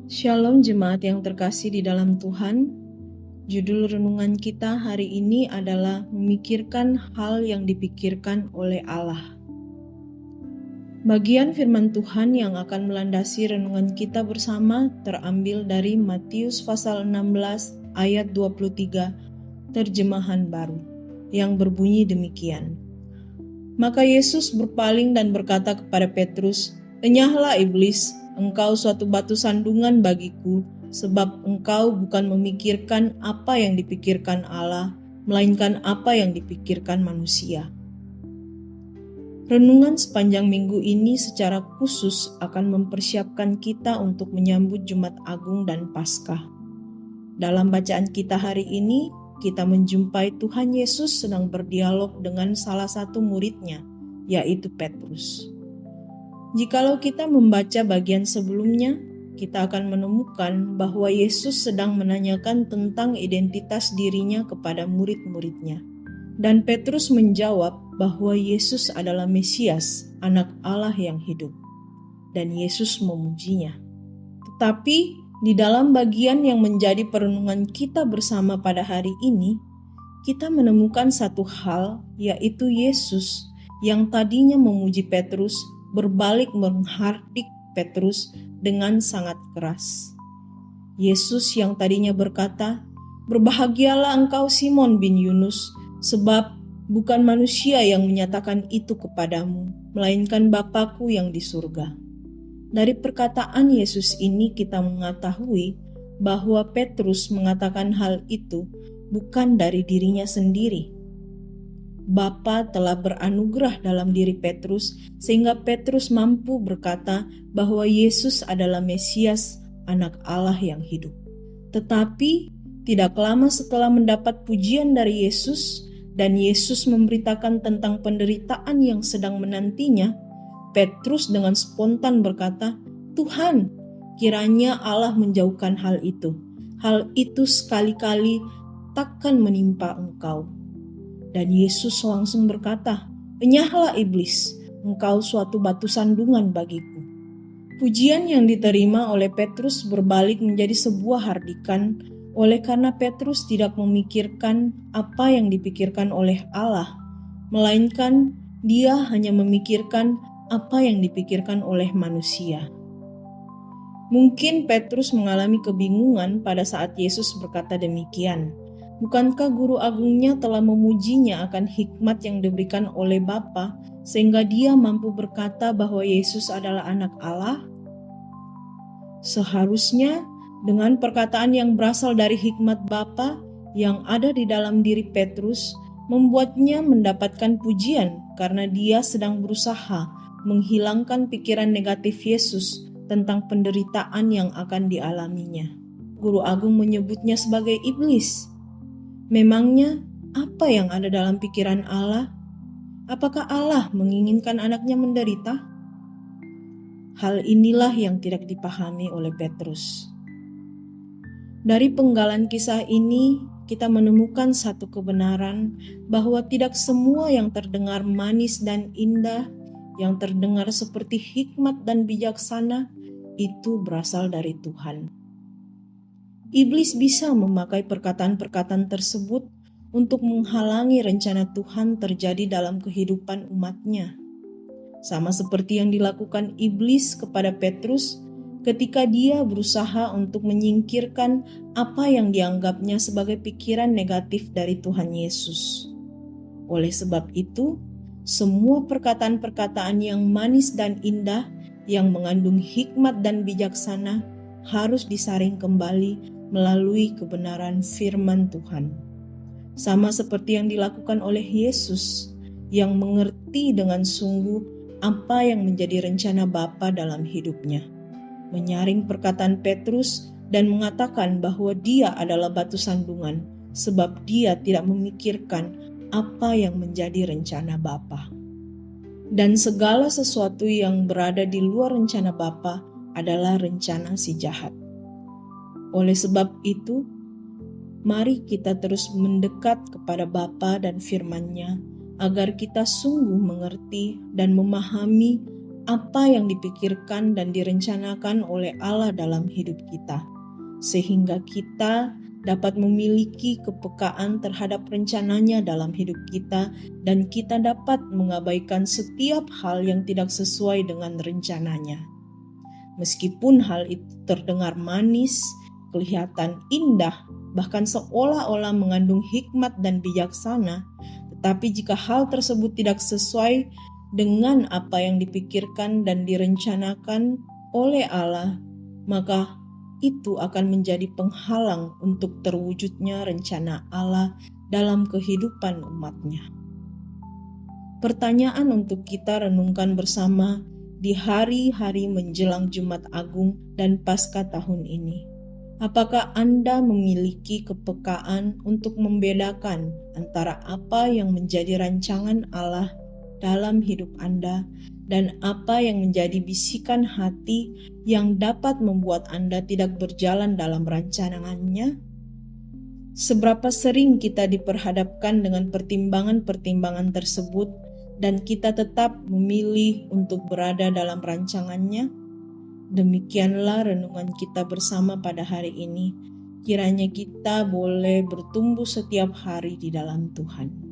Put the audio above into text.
Shalom jemaat yang terkasih di dalam Tuhan. Judul renungan kita hari ini adalah memikirkan hal yang dipikirkan oleh Allah. Bagian firman Tuhan yang akan melandasi renungan kita bersama terambil dari Matius pasal 16 ayat 23 terjemahan baru yang berbunyi demikian. Maka Yesus berpaling dan berkata kepada Petrus, "Enyahlah iblis, engkau suatu batu sandungan bagiku, sebab engkau bukan memikirkan apa yang dipikirkan Allah, melainkan apa yang dipikirkan manusia." Renungan sepanjang minggu ini secara khusus akan mempersiapkan kita untuk menyambut Jumat Agung dan Paskah. Dalam bacaan kita hari ini, kita menjumpai Tuhan Yesus sedang berdialog dengan salah satu muridnya, yaitu Petrus. Jikalau kita membaca bagian sebelumnya, kita akan menemukan bahwa Yesus sedang menanyakan tentang identitas dirinya kepada murid-muridnya. Dan Petrus menjawab bahwa Yesus adalah Mesias, Anak Allah yang hidup. Dan Yesus memujinya. Tetapi di dalam bagian yang menjadi perenungan kita bersama pada hari ini, kita menemukan satu hal, yaitu Yesus yang tadinya memuji Petrus berbalik menghardik Petrus dengan sangat keras. Yesus yang tadinya berkata, "Berbahagialah engkau Simon bin Yunus, sebab bukan manusia yang menyatakan itu kepadamu, melainkan Bapa-Ku yang di surga." Dari perkataan Yesus ini kita mengetahui bahwa Petrus mengatakan hal itu bukan dari dirinya sendiri. Bapa telah beranugerah dalam diri Petrus sehingga Petrus mampu berkata bahwa Yesus adalah Mesias, Anak Allah yang hidup. Tetapi tidak lama setelah mendapat pujian dari Yesus dan Yesus memberitakan tentang penderitaan yang sedang menantinya, Petrus dengan spontan berkata, "Tuhan, kiranya Allah menjauhkan hal itu. Hal itu sekali-kali takkan menimpa engkau." Dan Yesus langsung berkata, "Enyahlah iblis, engkau suatu batu sandungan bagiku." Pujian yang diterima oleh Petrus berbalik menjadi sebuah hardikan oleh karena Petrus tidak memikirkan apa yang dipikirkan oleh Allah, melainkan dia hanya memikirkan apa yang dipikirkan oleh manusia. Mungkin Petrus mengalami kebingungan pada saat Yesus berkata demikian. Bukankah guru agungnya telah memujinya akan hikmat yang diberikan oleh Bapa sehingga dia mampu berkata bahwa Yesus adalah anak Allah? Seharusnya dengan perkataan yang berasal dari hikmat Bapa yang ada di dalam diri Petrus membuatnya mendapatkan pujian karena dia sedang berusaha menghilangkan pikiran negatif Yesus tentang penderitaan yang akan dialaminya. Guru agung menyebutnya sebagai iblis. Memangnya apa yang ada dalam pikiran Allah? Apakah Allah menginginkan anaknya menderita? Hal inilah yang tidak dipahami oleh Petrus. Dari penggalan kisah ini, kita menemukan satu kebenaran bahwa tidak semua yang terdengar manis dan indah, yang terdengar seperti hikmat dan bijaksana, itu berasal dari Tuhan. Iblis bisa memakai perkataan-perkataan tersebut untuk menghalangi rencana Tuhan terjadi dalam kehidupan umatnya. Sama seperti yang dilakukan iblis kepada Petrus ketika dia berusaha untuk menyingkirkan apa yang dianggapnya sebagai pikiran negatif dari Tuhan Yesus. Oleh sebab itu, semua perkataan-perkataan yang manis dan indah yang mengandung hikmat dan bijaksana harus disaring kembali melalui kebenaran firman Tuhan. Sama seperti yang dilakukan oleh Yesus yang mengerti dengan sungguh apa yang menjadi rencana Bapa dalam hidupnya. Menyaring perkataan Petrus dan mengatakan bahwa dia adalah batu sandungan sebab dia tidak memikirkan apa yang menjadi rencana Bapa. Dan segala sesuatu yang berada di luar rencana Bapa adalah rencana si jahat. Oleh sebab itu, mari kita terus mendekat kepada Bapa dan firman-Nya agar kita sungguh mengerti dan memahami apa yang dipikirkan dan direncanakan oleh Allah dalam hidup kita, sehingga kita dapat memiliki kepekaan terhadap rencananya dalam hidup kita, dan kita dapat mengabaikan setiap hal yang tidak sesuai dengan rencananya. Meskipun hal itu terdengar manis, kelihatan indah, bahkan seolah-olah mengandung hikmat dan bijaksana, tetapi jika hal tersebut tidak sesuai dengan apa yang dipikirkan dan direncanakan oleh Allah, maka itu akan menjadi penghalang untuk terwujudnya rencana Allah dalam kehidupan umatnya. Pertanyaan untuk kita renungkan bersama di hari-hari menjelang Jumat Agung dan Paskah tahun ini. Apakah Anda memiliki kepekaan untuk membedakan antara apa yang menjadi rancangan Allah dalam hidup Anda dan apa yang menjadi bisikan hati yang dapat membuat Anda tidak berjalan dalam rancangannya? Seberapa sering kita diperhadapkan dengan pertimbangan-pertimbangan tersebut dan kita tetap memilih untuk berada dalam rancangannya? Demikianlah renungan kita bersama pada hari ini. Kiranya kita boleh bertumbuh setiap hari di dalam Tuhan.